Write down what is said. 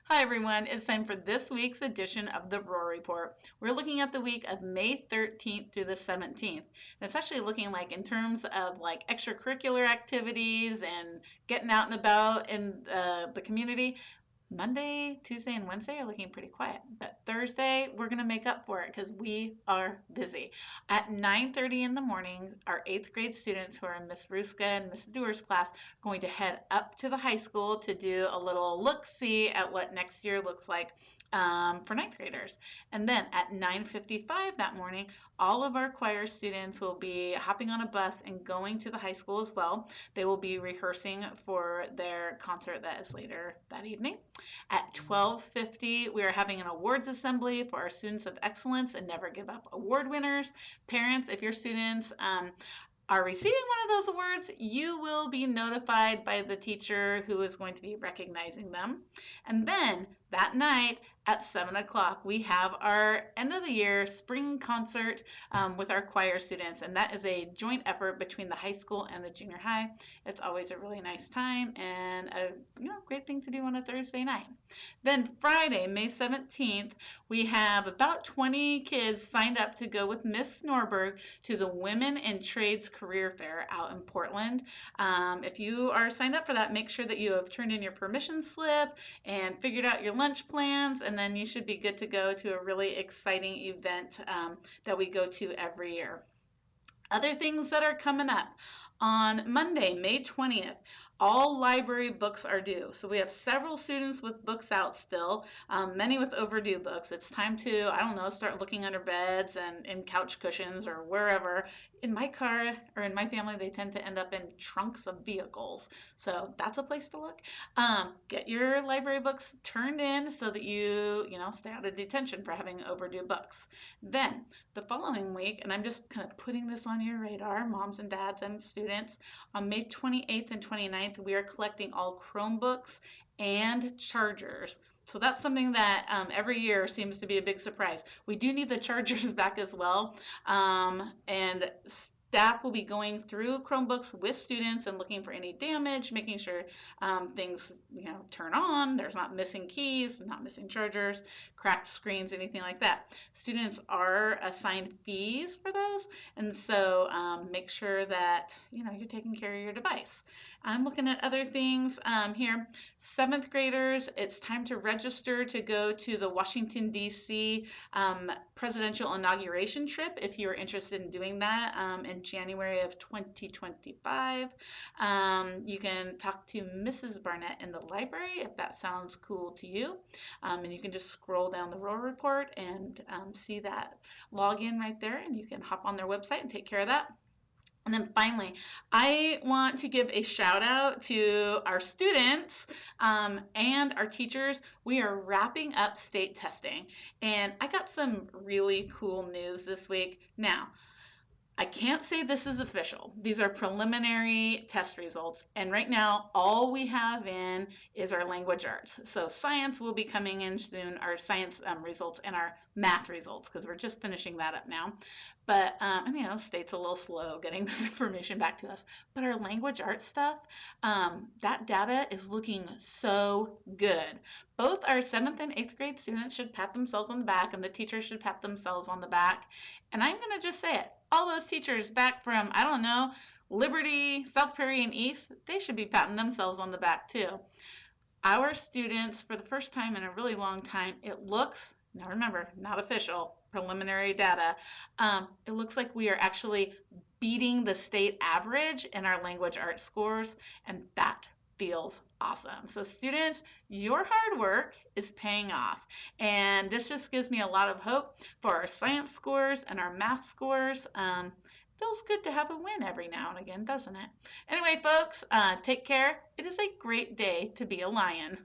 Hi everyone, it's time for this week's edition of the Roar Report. We're looking at the week of May 13th through the 17th. And it's actually looking like in terms of like extracurricular activities and getting out and about in the community, Monday, Tuesday, and Wednesday are looking pretty quiet. But Thursday, we're going to make up for it because we are busy. At 9:30 in the morning, our 8th grade students who are in Miss Ruska and Miss Dewar's class are going to head up to the high school to do a little look-see at what next year looks like for 9th graders. And then at 9:55 that morning, all of our choir students will be hopping on a bus and going to the high school as well. They will be rehearsing for their concert that is later that evening. At 12:50, we are having an awards assembly for our Students of Excellence and Never Give Up award winners. Parents, if your students are receiving one of those awards, you will be notified by the teacher who is going to be recognizing them. And then that night at 7 o'clock, we have our end of the year spring concert with our choir students. And that is a joint effort between the high school and the junior high. It's always a really nice time and a great thing to do on a Thursday night. Then Friday, May 17th, we have about 20 kids signed up to go with Miss Norberg to the Women in Trades Career Fair out in Portland. If you are signed up for that, make sure that you have turned in your permission slip and figured out your lunch plans, and then you should be good to go to a really exciting event that we go to every year. Other things that are coming up. On Monday, May 20th, all library books are due. So we have several students with books out still, many with overdue books. It's time to, I don't know, start looking under beds and in couch cushions or wherever. In my car or in my family, they tend to end up in trunks of vehicles. So that's a place to look. Get your library books turned in so that you stay out of detention for having overdue books. Then the following week, and I'm just kind of putting this on your radar, moms and dads and students, on May 28th and 29th, we are collecting all Chromebooks and chargers. So that's something that every year seems to be a big surprise. We do need the chargers back as well. And staff will be going through Chromebooks with students and looking for any damage, making sure things turn on, there's not missing keys, not missing chargers, cracked screens, anything like that. Students are assigned fees for those, and so make sure that you're taking care of your device. I'm looking at other things here. 7th graders, it's time to register to go to the Washington, D.C. Presidential inauguration trip if you're interested in doing that in January of 2025. You can talk to Mrs. Barnett in the library if that sounds cool to you. And you can just scroll down the Roar Report and see that login right there, and you can hop on their website and take care of that. And then finally, I want to give a shout out to our students and our teachers. We are wrapping up state testing, and I got some really cool news this week. Now, I can't say this is official. These are preliminary test results. And right now, all we have in is our language arts. So science will be coming in soon, our science results and our math results, because we're just finishing that up now. But, state's a little slow getting this information back to us. But our language arts stuff, that data is looking so good. Both our 7th and 8th grade students should pat themselves on the back, and the teachers should pat themselves on the back. And I'm going to just say it. All those teachers back from, I don't know, Liberty, South Prairie, and East, they should be patting themselves on the back too. Our students, for the first time in a really long time, it looks, now remember, not official, preliminary data, it looks like we are actually beating the state average in our language arts scores, and that feels awesome. So students, your hard work is paying off. And this just gives me a lot of hope for our science scores and our math scores. Feels good to have a win every now and again, doesn't it? Anyway, folks, take care. It is a great day to be a lion.